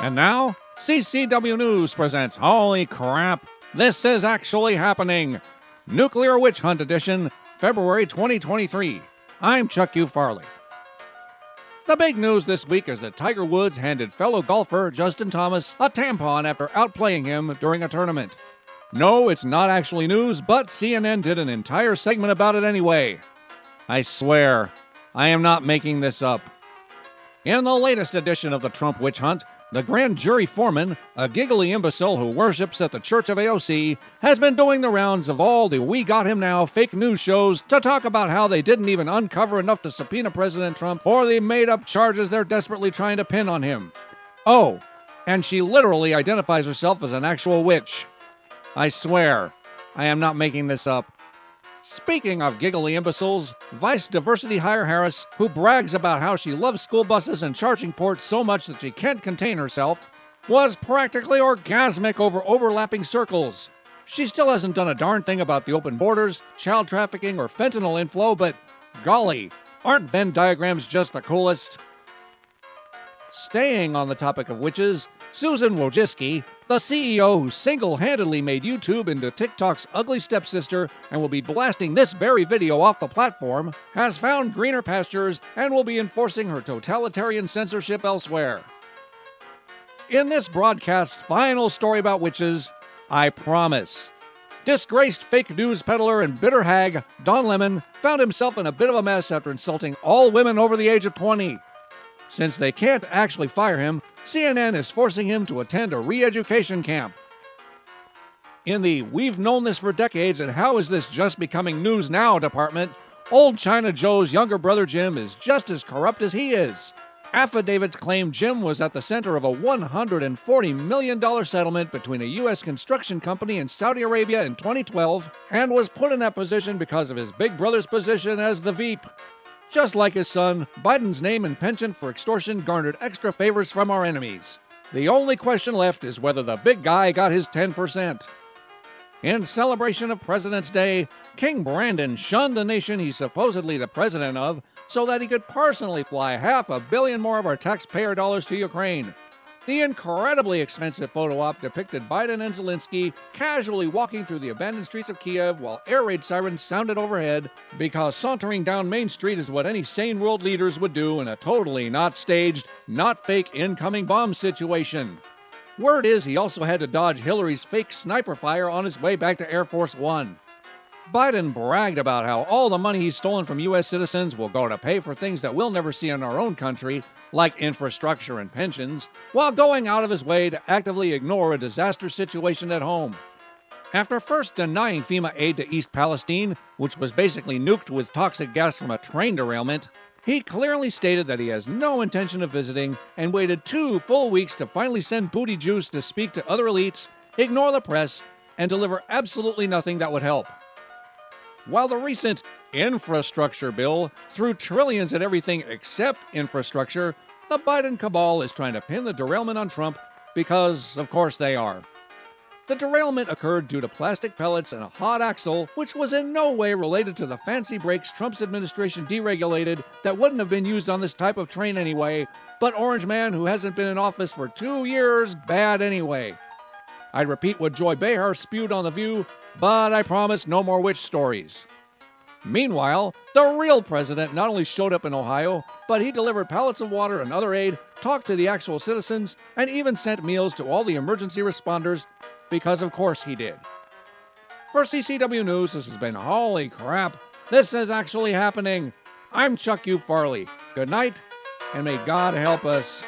And now, CCW News presents Holy Crap, This Is Actually Happening! Nuclear Witch Hunt Edition, February 2023. I'm Chuck U. Farley. The big news this week is that Tiger Woods handed fellow golfer Justin Thomas a tampon after outplaying him during a tournament. No, it's not actually news, but CNN did an entire segment about it anyway. I swear, I am not making this up. In the latest edition of the Trump Witch Hunt, the grand jury foreman, a giggly imbecile who worships at the Church of AOC, has been doing the rounds of all the We Got Him Now fake news shows to talk about how they didn't even uncover enough to subpoena President Trump for the made-up charges they're desperately trying to pin on him. Oh, and she literally identifies herself as an actual witch. I swear, I am not making this up. Speaking of giggly imbeciles, Vice Diversity Hire Harris, who brags about how she loves school buses and charging ports so much that she can't contain herself, was practically orgasmic over overlapping circles. She still hasn't done a darn thing about the open borders, child trafficking, or fentanyl inflow, but golly, aren't Venn diagrams just the coolest? Staying on the topic of witches, Susan Wojcicki, the CEO who single-handedly made YouTube into TikTok's ugly stepsister and will be blasting this very video off the platform, has found greener pastures and will be enforcing her totalitarian censorship elsewhere. In this broadcast's final story about witches, I promise, disgraced fake news peddler and bitter hag Don Lemon found himself in a bit of a mess after insulting all women over the age of 20. Since they can't actually fire him, CNN is forcing him to attend a re-education camp. In the "we've known this for decades and how is this just becoming news now" department, old China Joe's younger brother Jim is just as corrupt as he is. Affidavits claim Jim was at the center of a $140 million settlement between a U.S. construction company and Saudi Arabia in 2012 and was put in that position because of his big brother's position as the Veep. Just like his son, Biden's name and penchant for extortion garnered extra favors from our enemies. The only question left is whether the big guy got his 10%. In celebration of President's Day, King Brandon shunned the nation he's supposedly the president of so that he could personally fly $500 million more of our taxpayer dollars to Ukraine. The incredibly expensive photo op depicted Biden and Zelensky casually walking through the abandoned streets of Kiev while air raid sirens sounded overhead, because sauntering down Main Street is what any sane world leaders would do in a totally not staged, not fake incoming bomb situation. Word is he also had to dodge Hillary's fake sniper fire on his way back to Air Force One. Biden bragged about how all the money he's stolen from U.S. citizens will go to pay for things that we'll never see in our own country, like infrastructure and pensions, while going out of his way to actively ignore a disaster situation at home. After first denying FEMA aid to East Palestine, which was basically nuked with toxic gas from a train derailment, he clearly stated that he has no intention of visiting and waited 2 full weeks to finally send booty juice to speak to other elites, ignore the press, and deliver absolutely nothing that would help. While the recent infrastructure bill threw trillions at everything except infrastructure, the Biden cabal is trying to pin the derailment on Trump because, of course, they are. The derailment occurred due to plastic pellets and a hot axle, which was in no way related to the fancy brakes Trump's administration deregulated that wouldn't have been used on this type of train anyway, but Orange Man, who hasn't been in office for 2 years, bad anyway. I'd repeat what Joy Behar spewed on The View, but I promise no more witch stories. Meanwhile, the real president not only showed up in Ohio, but he delivered pallets of water and other aid, talked to the actual citizens, and even sent meals to all the emergency responders, because of course he did. For CCW News, this has been Holy Crap, This Is Actually Happening. I'm Chuck U. Farley. Good night, and may God help us.